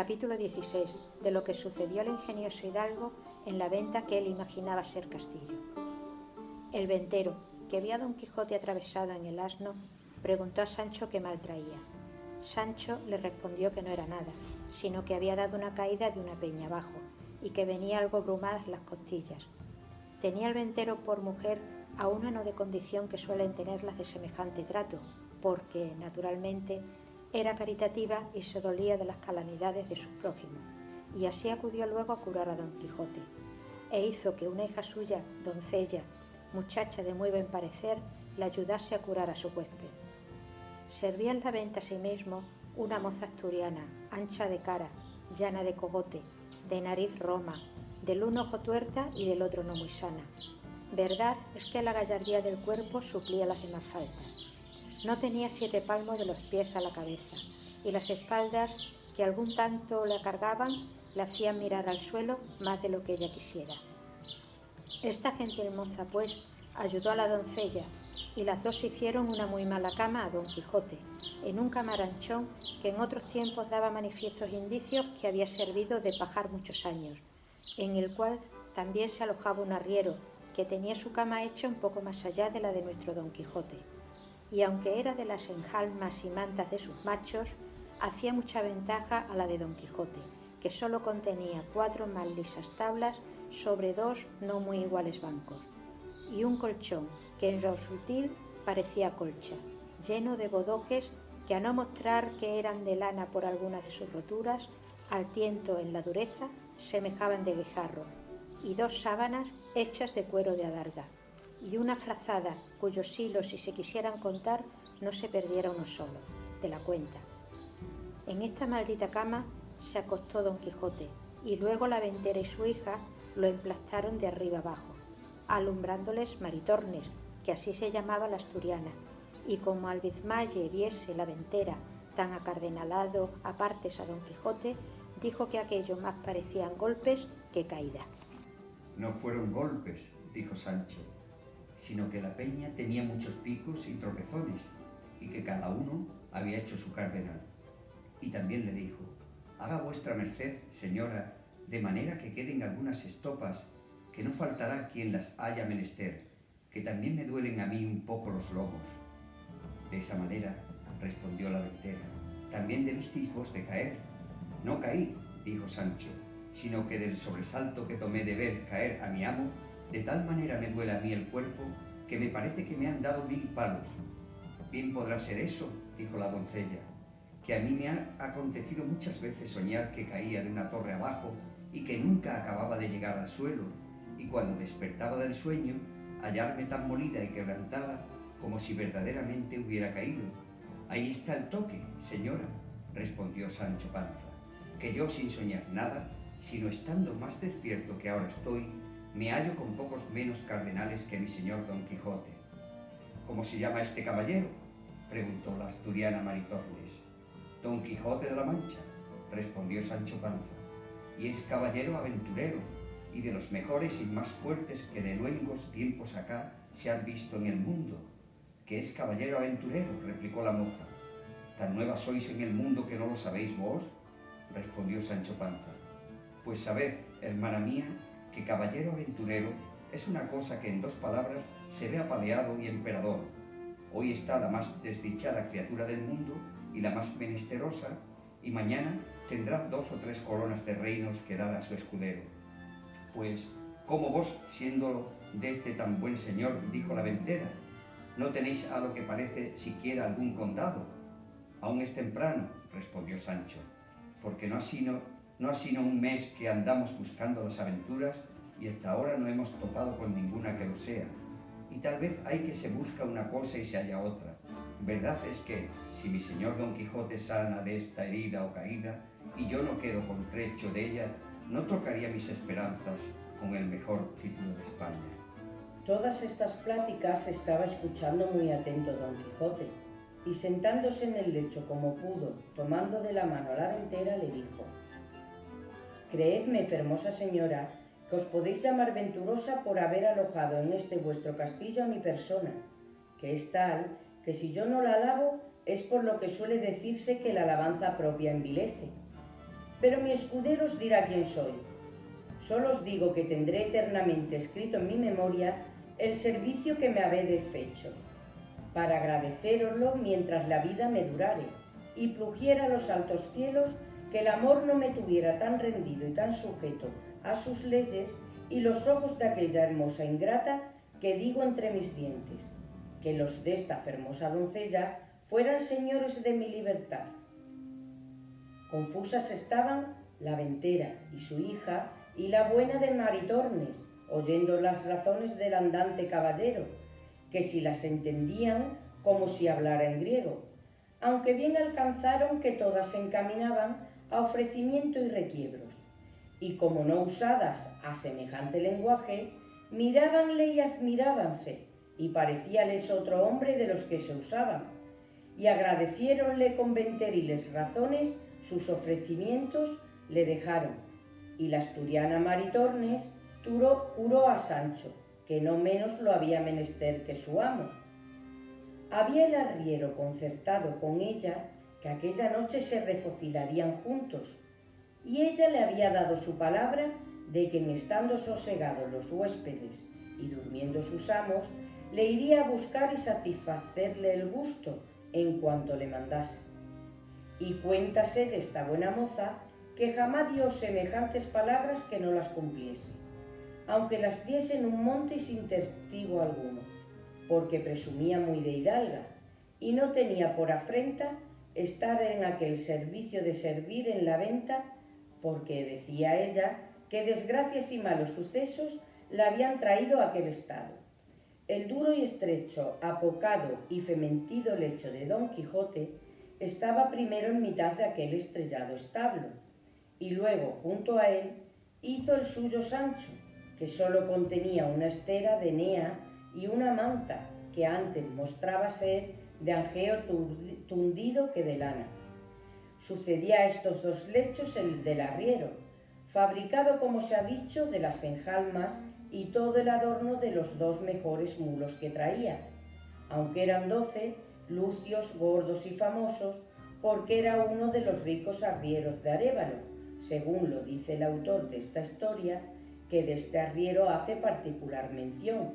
Capítulo 16. De lo que sucedió al ingenioso hidalgo en la venta que él imaginaba ser castillo. El ventero, que vio a Don Quijote atravesado en el asno, preguntó a Sancho qué mal traía. Sancho le respondió que no era nada, sino que había dado una caída de una peña abajo y que venía algo brumadas las costillas. Tenía el ventero por mujer a una no de condición que suelen tenerlas de semejante trato, porque, naturalmente, era caritativa y se dolía de las calamidades de su prójimo, y así acudió luego a curar a Don Quijote, e hizo que una hija suya, doncella, muchacha de muy buen parecer, le ayudase a curar a su huésped. Servía en la venta asimismo una moza asturiana, ancha de cara, llana de cogote, de nariz roma, del uno ojo tuerta y del otro no muy sana. Verdad es que la gallardía del cuerpo suplía las demás faltas. No tenía 7 palmos de los pies a la cabeza, y las espaldas, que algún tanto la cargaban, la hacían mirar al suelo más de lo que ella quisiera. Esta gentil moza, pues, ayudó a la doncella, y las dos hicieron una muy mala cama a Don Quijote, en un camaranchón que en otros tiempos daba manifiestos indicios que había servido de pajar muchos años, en el cual también se alojaba un arriero, que tenía su cama hecha un poco más allá de la de nuestro Don Quijote, y aunque era de las enjalmas y mantas de sus machos, hacía mucha ventaja a la de Don Quijote, que sólo contenía 4 más lisas tablas sobre 2 no muy iguales bancos, y un colchón que en lo sutil parecía colcha, lleno de bodoques que, a no mostrar que eran de lana por algunas de sus roturas, al tiento en la dureza semejaban de guijarro, y 2 sábanas hechas de cuero de adarga, y una frazada cuyos hilos, si se quisieran contar, no se perdiera uno solo, de la cuenta. En esta maldita cama se acostó Don Quijote, y luego la ventera y su hija lo emplastaron de arriba abajo, alumbrándoles Maritornes, que así se llamaba la asturiana, y como Albizmalle viese la ventera tan acardenalado a partes a Don Quijote, dijo que aquello más parecían golpes que caída. No fueron golpes, dijo Sancho, sino que la peña tenía muchos picos y tropezones, y que cada uno había hecho su cardenal. Y también le dijo: haga vuestra merced, señora, de manera que queden algunas estopas, que no faltará quien las haya menester, que también me duelen a mí un poco los lomos. De esa manera, respondió la ventera, también debisteis vos de caer. No caí, dijo Sancho, sino que del sobresalto que tomé de ver caer a mi amo, de tal manera me duele a mí el cuerpo, que me parece que me han dado 1000 palos. Bien podrá ser eso, dijo la doncella, que a mí me ha acontecido muchas veces soñar que caía de una torre abajo y que nunca acababa de llegar al suelo, y cuando despertaba del sueño, hallarme tan molida y quebrantada como si verdaderamente hubiera caído. Ahí está el toque, señora, respondió Sancho Panza, que yo, sin soñar nada, sino estando más despierto que ahora estoy, me hallo con pocos menos cardenales que mi señor Don Quijote. ¿Cómo se llama este caballero?, preguntó la asturiana Maritornes. Don Quijote de la Mancha, respondió Sancho Panza, y es caballero aventurero, y de los mejores y más fuertes que de luengos tiempos acá se han visto en el mundo. ¿Que es caballero aventurero?, replicó la moza. ¿Tan nueva sois en el mundo que no lo sabéis vos?, respondió Sancho Panza. Pues sabed, hermana mía, que caballero aventurero es una cosa que en 2 palabras se ve apaleado y emperador. Hoy está la más desdichada criatura del mundo y la más menesterosa, y mañana tendrá 2 o 3 coronas de reinos que dar a su escudero. Pues, ¿cómo vos, siendo de este tan buen señor, dijo la ventera, no tenéis a lo que parece siquiera algún condado? Aún es temprano, respondió Sancho, porque no ha sino un mes que andamos buscando las aventuras y hasta ahora no hemos topado con ninguna que lo sea. Y tal vez hay que se busca una cosa y se halla otra. Verdad es que, si mi señor Don Quijote sana de esta herida o caída, y yo no quedo con trecho de ella, no trocaría mis esperanzas con el mejor título de España. Todas estas pláticas estaba escuchando muy atento Don Quijote, y sentándose en el lecho como pudo, tomando de la mano a la ventera, le dijo: creedme, fermosa señora, que os podéis llamar venturosa por haber alojado en este vuestro castillo a mi persona, que es tal que si yo no la alabo es por lo que suele decirse que la alabanza propia envilece. pero mi escudero os dirá quién soy. Solo os digo que tendré eternamente escrito en mi memoria el servicio que me habéis fecho, para agradeceroslo mientras la vida me durare, y plugiera a los altos cielos que el amor no me tuviera tan rendido y tan sujeto a sus leyes, y los ojos de aquella hermosa ingrata que digo entre mis dientes, que los de esta fermosa doncella fueran señores de mi libertad. Confusas estaban la ventera y su hija y la buena de Maritornes, oyendo las razones del andante caballero, que si las entendían como si hablara en griego, aunque bien alcanzaron que todas se encaminaban a ofrecimiento y requiebros, y como no usadas a semejante lenguaje, mirábanle y admirábanse, y parecíales otro hombre de los que se usaban, y agradeciéronle con venteriles razones sus ofrecimientos, le dejaron, y la asturiana Maritornes curó a Sancho, que no menos lo había menester que su amo. Había el arriero concertado con ella que aquella noche se refocilarían juntos, y ella le había dado su palabra de que en estando sosegados los huéspedes y durmiendo sus amos, le iría a buscar y satisfacerle el gusto en cuanto le mandase. Y cuéntase de esta buena moza que jamás dio semejantes palabras que no las cumpliese, aunque las diese en un monte y sin testigo alguno, porque presumía muy de hidalga, y no tenía por afrenta estar en aquel servicio de servir en la venta, porque decía ella que desgracias y malos sucesos la habían traído a aquel estado. El duro y estrecho, apocado y fementido lecho de Don Quijote estaba primero en mitad de aquel estrellado establo, y luego, junto a él, hizo el suyo Sancho, que sólo contenía una estera de Enea y una manta, que antes mostraba ser de angeo tundido que de lana. Sucedía a estos dos lechos el del arriero, fabricado, como se ha dicho, de las enjalmas y todo el adorno de los dos mejores mulos que traía, aunque eran 12, lucios, gordos y famosos, porque era uno de los ricos arrieros de Arévalo, según lo dice el autor de esta historia, que de este arriero hace particular mención,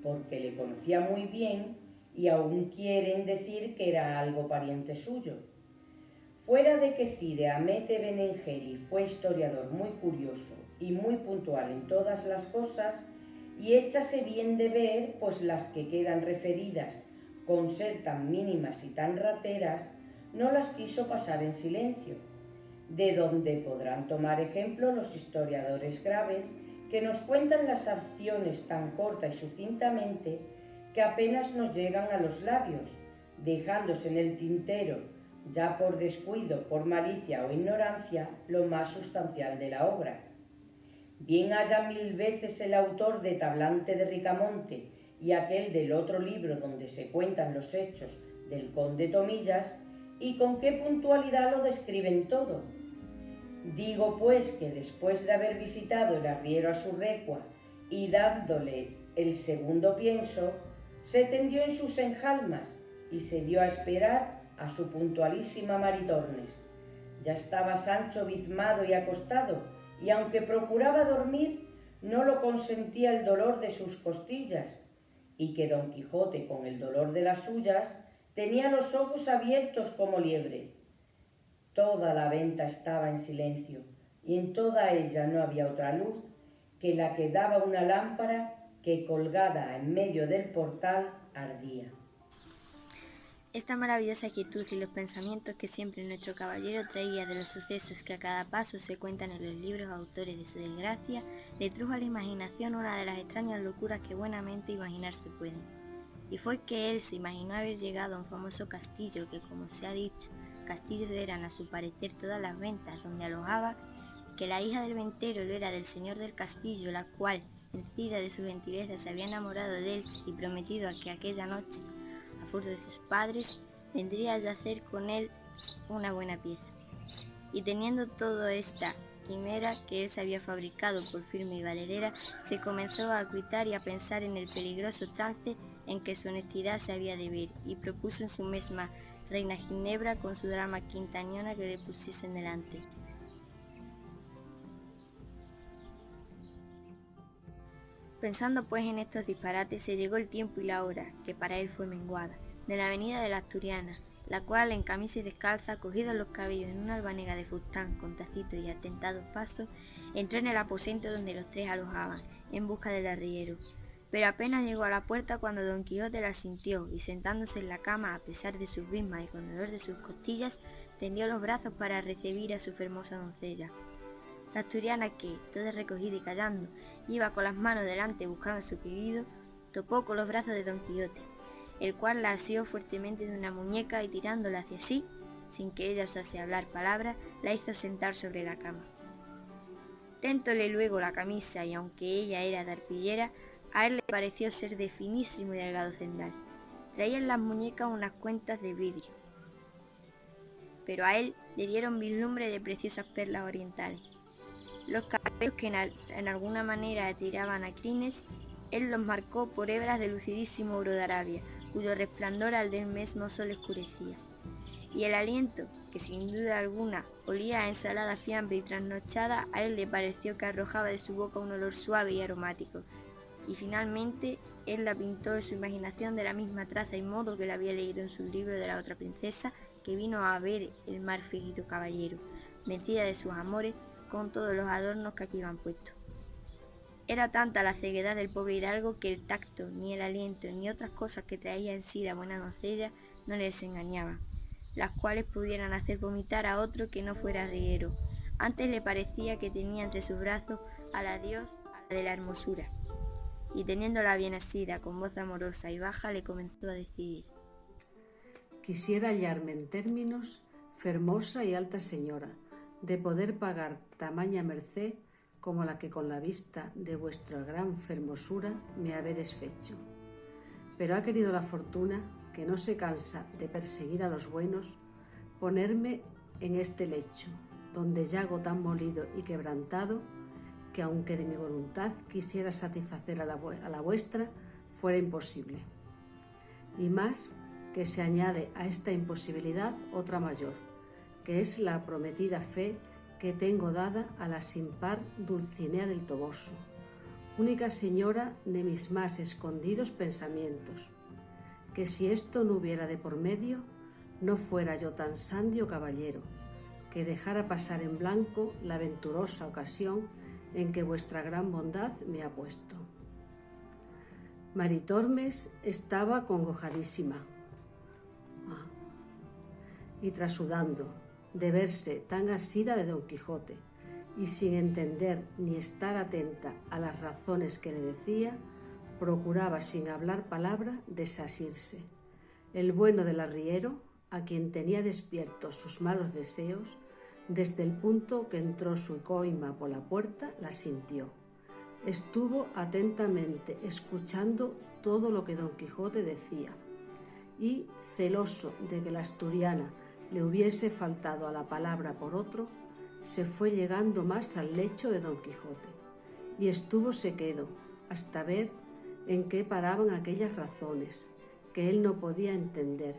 porque le conocía muy bien y aún quieren decir que era algo pariente suyo. Fuera de que Cide Hamete Benengeli fue historiador muy curioso y muy puntual en todas las cosas, y échase bien de ver, pues las que quedan referidas, con ser tan mínimas y tan rateras, no las quiso pasar en silencio, de donde podrán tomar ejemplo los historiadores graves que nos cuentan las acciones tan corta y sucintamente que apenas nos llegan a los labios, dejándose en el tintero, ya por descuido, por malicia o ignorancia, lo más sustancial de la obra. Bien haya 1000 veces el autor de Tablante de Ricamonte y aquel del otro libro donde se cuentan los hechos del conde Tomillas, y con qué puntualidad lo describen todo. Digo pues que después de haber visitado el arriero a su recua y dándole el segundo pienso, se tendió en sus enjalmas y se dio a esperar a su puntualísima Maritornes. Ya estaba Sancho bizmado y acostado, y aunque procuraba dormir, no lo consentía el dolor de sus costillas, y que Don Quijote, con el dolor de las suyas, tenía los ojos abiertos como liebre. Toda la venta estaba en silencio, y en toda ella no había otra luz que la que daba una lámpara que, colgada en medio del portal, ardía. Esta maravillosa quietud y los pensamientos que siempre nuestro caballero traía de los sucesos que a cada paso se cuentan en los libros autores de su desgracia, le trujo a la imaginación una de las extrañas locuras que buenamente imaginarse pueden. Y fue que él se imaginó haber llegado a un famoso castillo que, como se ha dicho, castillos eran a su parecer todas las ventas donde alojaba, que la hija del ventero lo era del señor del castillo, la cual, vencida de su gentileza, se había enamorado de él y prometido a que aquella noche, a fuerza de sus padres, vendría a yacer con él una buena pieza. Y teniendo toda esta quimera que él se había fabricado por firme y valedera, se comenzó a acuitar y a pensar en el peligroso trance en que su honestidad se había de ver, y propuso en su misma reina Ginebra con su drama quintañona que le pusiesen delante. Pensando pues en estos disparates, se llegó el tiempo y la hora, que para él fue menguada, de la venida de la asturiana, la cual, en camisa y descalza, cogidos los cabellos en una albanega de fustán con tacitos y atentados pasos, entró en el aposento donde los tres alojaban, en busca del arriero. Pero apenas llegó a la puerta cuando Don Quijote la sintió, y sentándose en la cama, a pesar de sus bismas y con dolor de sus costillas, tendió los brazos para recibir a su hermosa doncella. La asturiana, que, toda recogida y callando, iba con las manos delante buscando a su querido, topó con los brazos de Don Quijote, el cual la asió fuertemente de una muñeca y tirándola hacia sí, sin que ella osase hablar palabra, la hizo sentar sobre la cama. Téntole luego la camisa, y aunque ella era de arpillera, a él le pareció ser de finísimo y delgado cendal. Traía en las muñecas unas cuentas de vidrio, pero a él le dieron vislumbre de preciosas perlas orientales. Los cabellos que en alguna manera tiraban a crines, él los marcó por hebras de lucidísimo oro de Arabia, cuyo resplandor al del mismo sol escurecía. Y el aliento, que sin duda alguna olía a ensalada fiambre y trasnochada, a él le pareció que arrojaba de su boca un olor suave y aromático. Y finalmente él la pintó en su imaginación de la misma traza y modo que la había leído en su libro de la otra princesa que vino a ver el mar fingido caballero, vencida de sus amores, con todos los adornos que aquí iban puestos. Era tanta la ceguedad del pobre hidalgo que el tacto, ni el aliento, ni otras cosas que traía en sí la buena doncella no les engañaban, las cuales pudieran hacer vomitar a otro que no fuera arriero. Antes le parecía que tenía entre sus brazos a la diosa de la hermosura, y teniéndola bien asida, con voz amorosa y baja, le comenzó a decir: Quisiera hallarme en términos, fermosa y alta señora, de poder pagar tamaña merced como la que con la vista de vuestra gran fermosura me habedes fecho. Pero ha querido la fortuna, que no se cansa de perseguir a los buenos, ponerme en este lecho, donde yago tan molido y quebrantado, que aunque de mi voluntad quisiera satisfacer a la vuestra, fuera imposible. Y más que se añade a esta imposibilidad otra mayor, que es la prometida fe que tengo dada a la sin par Dulcinea del Toboso, única señora de mis más escondidos pensamientos, que si esto no hubiera de por medio, no fuera yo tan sandio caballero, que dejara pasar en blanco la venturosa ocasión en que vuestra gran bondad me ha puesto. Maritormes estaba congojadísima y trasudando de verse tan asida de Don Quijote, y sin entender ni estar atenta a las razones que le decía, procuraba sin hablar palabra desasirse. El bueno del arriero, a quien tenía despiertos sus malos deseos, desde el punto que entró su coima por la puerta, la sintió. Estuvo atentamente escuchando todo lo que Don Quijote decía, y, celoso de que la asturiana le hubiese faltado a la palabra por otro, se fue llegando más al lecho de Don Quijote, y estúvose quedo hasta ver en qué paraban aquellas razones, que él no podía entender.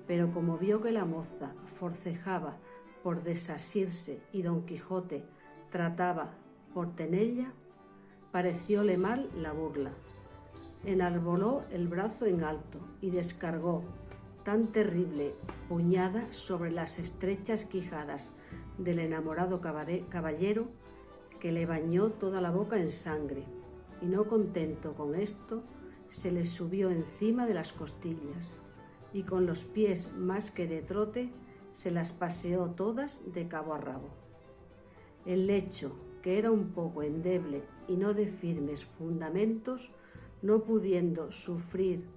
Pero como vio que la moza forcejaba por desasirse y Don Quijote trataba por tenella, parecióle mal la burla. Enarboló el brazo en alto y descargó tan terrible puñada sobre las estrechas quijadas del enamorado caballero que le bañó toda la boca en sangre, y no contento con esto, se le subió encima de las costillas, y con los pies más que de trote se las paseó todas de cabo a rabo. El lecho, que era un poco endeble y no de firmes fundamentos, no pudiendo sufrir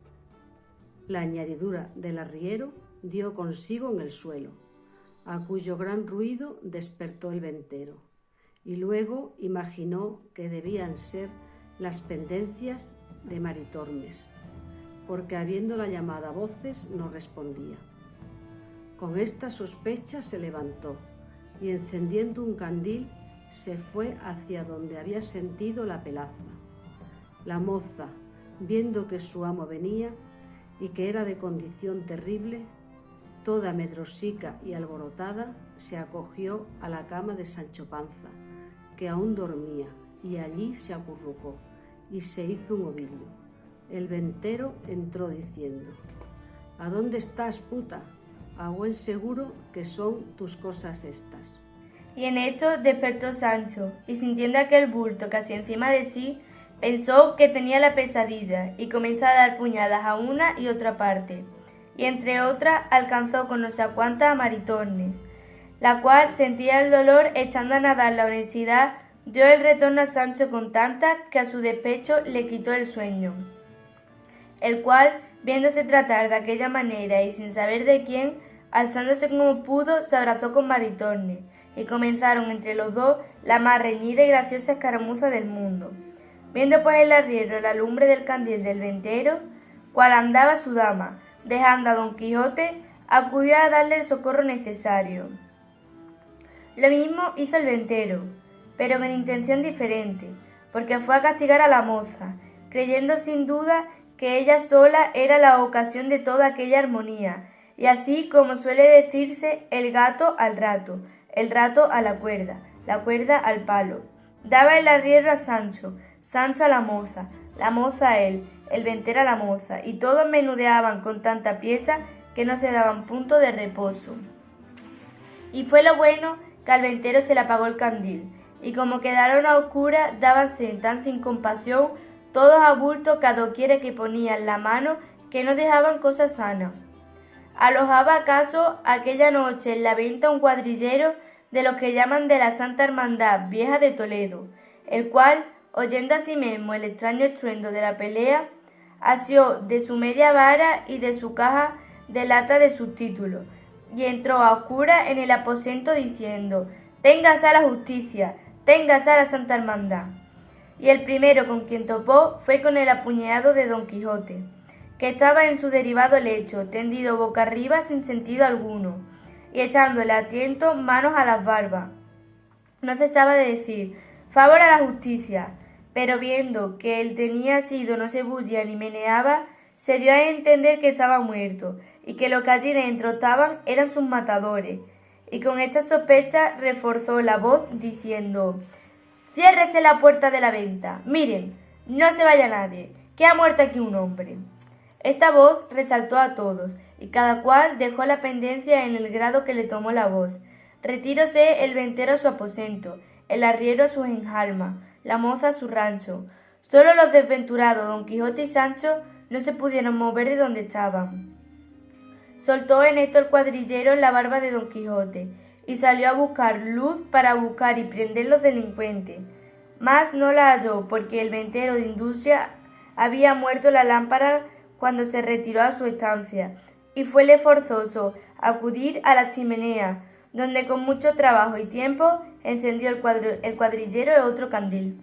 la añadidura del arriero, dio consigo en el suelo, a cuyo gran ruido despertó el ventero, y luego imaginó que debían ser las pendencias de Maritormes, porque habiéndola llamada a voces no respondía. Con esta sospecha se levantó, y encendiendo un candil se fue hacia donde había sentido la pelaza. La moza, viendo que su amo venía y que era de condición terrible, toda medrosica y alborotada, se acogió a la cama de Sancho Panza, que aún dormía, y allí se acurrucó, y se hizo un ovillo. El ventero entró diciendo: «¿A dónde estás, puta? A buen seguro que son tus cosas estas». Y en esto despertó Sancho, y sintiendo aquel bulto casi encima de sí, pensó que tenía la pesadilla, y comenzó a dar puñadas a una y otra parte, y entre otras alcanzó con no sé cuántas a Maritornes, la cual sentía el dolor echando a nadar la honestidad, dio el retorno a Sancho con tantas que a su despecho le quitó el sueño, el cual, viéndose tratar de aquella manera y sin saber de quién, alzándose como pudo, se abrazó con Maritornes, y comenzaron entre los dos la más reñida y graciosa escaramuza del mundo. Viendo pues el arriero la lumbre del candil del ventero, cual andaba su dama, dejando a Don Quijote, acudió a darle el socorro necesario. Lo mismo hizo el ventero, pero con intención diferente, porque fue a castigar a la moza, creyendo sin duda que ella sola era la ocasión de toda aquella armonía, y así como suele decirse, el gato al rato, el rato a la cuerda al palo. Daba el arriero a Sancho, Sancho a la moza a él, el ventero a la moza, y todos menudeaban con tanta pieza que no se daban punto de reposo. Y fue lo bueno que al ventero se le apagó el candil, y como quedaron a oscuras, dábanse tan sin compasión todos a bulto que a doquiera que ponían la mano que no dejaban cosa sana. Alojaba acaso aquella noche en la venta un cuadrillero de los que llaman de la Santa Hermandad Vieja de Toledo, el cual, oyendo asimismo el extraño estruendo de la pelea, asió de su media vara y de su caja de lata de sus títulos, y entró a oscuras en el aposento diciendo: «Téngase a la justicia, téngase a la Santa Hermandad». Y el primero con quien topó fue con el apuñado de Don Quijote, que estaba en su derivado lecho, tendido boca arriba sin sentido alguno, y echándole a tiento manos a las barbas. No cesaba de decir: «Favor a la justicia», pero viendo que el tenía asido no se bullía ni meneaba, se dio a entender que estaba muerto, y que los que allí dentro estaban eran sus matadores, y con esta sospecha reforzó la voz diciendo: «Ciérrese la puerta de la venta, miren, no se vaya nadie, que ha muerto aquí un hombre». Esta voz resaltó a todos, y cada cual dejó la pendencia en el grado que le tomó la voz. Retiróse el ventero a su aposento, el arriero a sus enjalmas, la moza a su rancho. Sólo los desventurados Don Quijote y Sancho no se pudieron mover de donde estaban. Soltó en esto el cuadrillero la barba de Don Quijote, y salió a buscar luz para buscar y prender los delincuentes. Mas no la halló, porque el ventero de industria había muerto la lámpara cuando se retiró a su estancia, y fuele forzoso acudir a la chimenea, donde con mucho trabajo y tiempo encendió el cuadrillero otro candil.